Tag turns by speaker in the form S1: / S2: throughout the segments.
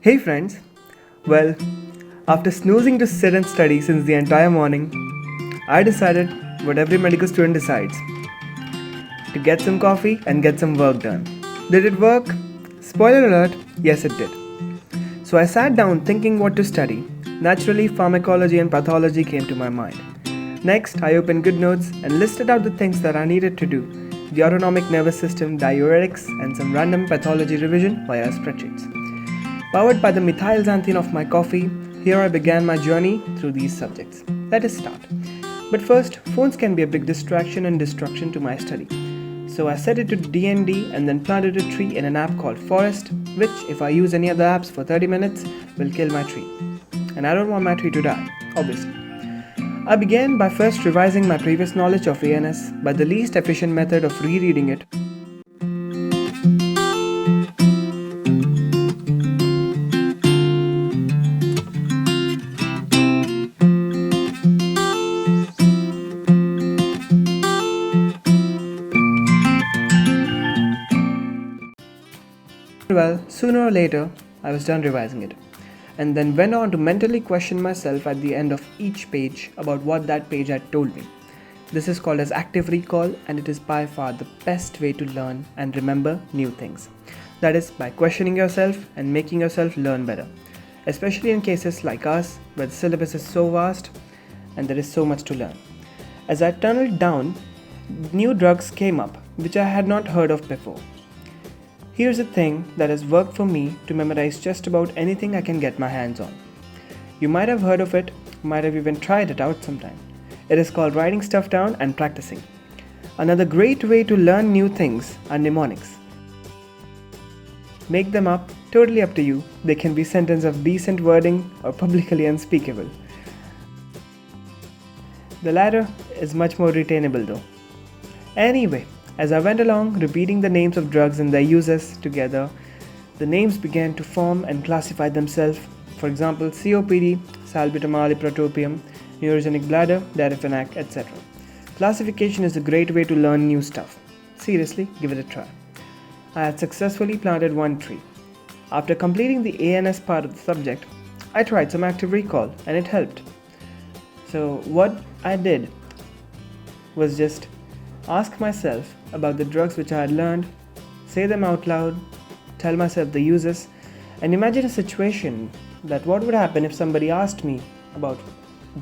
S1: Hey friends! Well, after snoozing to sit and study since the entire morning, I decided what every medical student decides to get some coffee and get some work done. Did it work? Spoiler alert, yes it did. So I sat down thinking what to study. Naturally, pharmacology and pathology came to my mind. Next, I opened GoodNotes and listed out the things that I needed to do: the autonomic nervous system, diuretics, and some random pathology revision via spreadsheets. Powered by the methyl xanthine of my coffee, here I began my journey through these subjects. Let us start. But first, phones can be a big distraction and destruction to my study. So I set it to DND and then planted a tree in an app called Forest, which, if I use any other apps for 30 minutes, will kill my tree. And I don't want my tree to die, obviously. I began by first revising my previous knowledge of ANS by the least efficient method of rereading it. Well, sooner or later, I was done revising it, and then went on to mentally question myself at the end of each page about what that page had told me. This is called as active recall, and it is by far the best way to learn and remember new things. That is, by questioning yourself and making yourself learn better, especially in cases like us where the syllabus is so vast and there is so much to learn. As I tunneled down, new drugs came up which I had not heard of before. Here's a thing that has worked for me to memorize just about anything I can get my hands on. You might have heard of it, might have even tried it out sometime. It is called writing stuff down and practicing. Another great way to learn new things are mnemonics. Make them up, totally up to you. They can be sentences of decent wording or publicly unspeakable. The latter is much more retainable though. Anyway, as I went along repeating the names of drugs and their uses together, the names began to form and classify themselves. For example, COPD, salbutamol, ipratropium, neurogenic bladder, difenac, etc. Classification is a great way to learn new stuff. Seriously, give it a try. I had successfully planted one tree. After completing the ANS part of the subject, I tried some active recall and it helped. So what I did was just ask myself about the drugs which I had learned, say them out loud, tell myself the uses, and imagine a situation that what would happen if somebody asked me about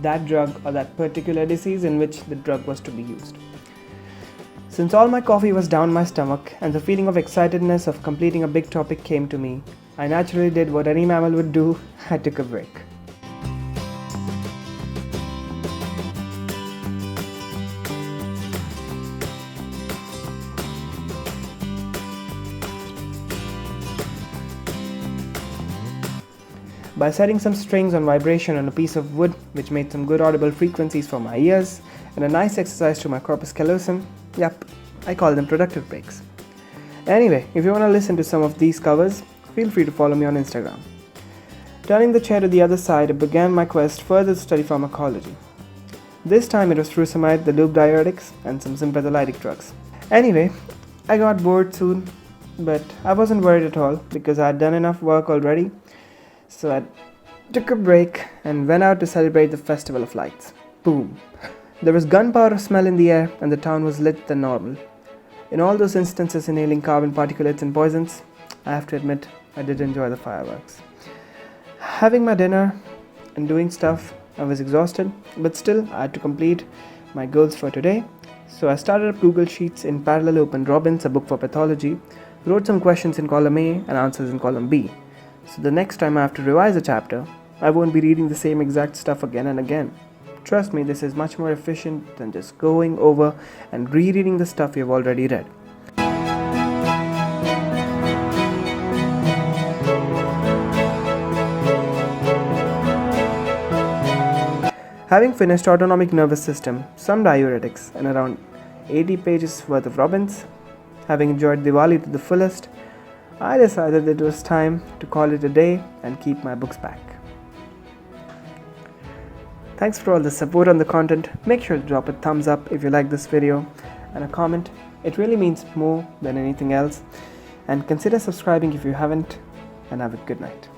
S1: that drug or that particular disease in which the drug was to be used. Since all my coffee was down my stomach and the feeling of excitedness of completing a big topic came to me, I naturally did what any mammal would do. I took a break. By setting some strings on vibration on a piece of wood, which made some good audible frequencies for my ears, and a nice exercise to my corpus callosum, yep, I call them productive breaks. Anyway, if you want to listen to some of these covers, feel free to follow me on Instagram. Turning the chair to the other side, I began my quest further to study pharmacology. This time it was furosemide, the loop diuretics, and some sympatholytic drugs. Anyway, I got bored soon, but I wasn't worried at all because I had done enough work already. So I took a break and went out to celebrate the Festival of Lights. Boom! There was gunpowder smell in the air and the town was lit than normal. In all those instances inhaling carbon particulates and poisons, I have to admit I did enjoy the fireworks. Having my dinner and doing stuff, I was exhausted, but still I had to complete my goals for today. So I started up Google Sheets, in parallel opened Robbins, a book for pathology, wrote some questions in column A and answers in column B. So the next time I have to revise a chapter, I won't be reading the same exact stuff again and again. Trust me, this is much more efficient than just going over and rereading the stuff you've already read. Having finished autonomic nervous system, some diuretics, and around 80 pages worth of Robbins, having enjoyed Diwali to the fullest, I decided it was time to call it a day and keep my books back. Thanks for all the support on the content. Make sure to drop a thumbs up if you like this video and a comment. It really means more than anything else. And consider subscribing if you haven't. and have a good night.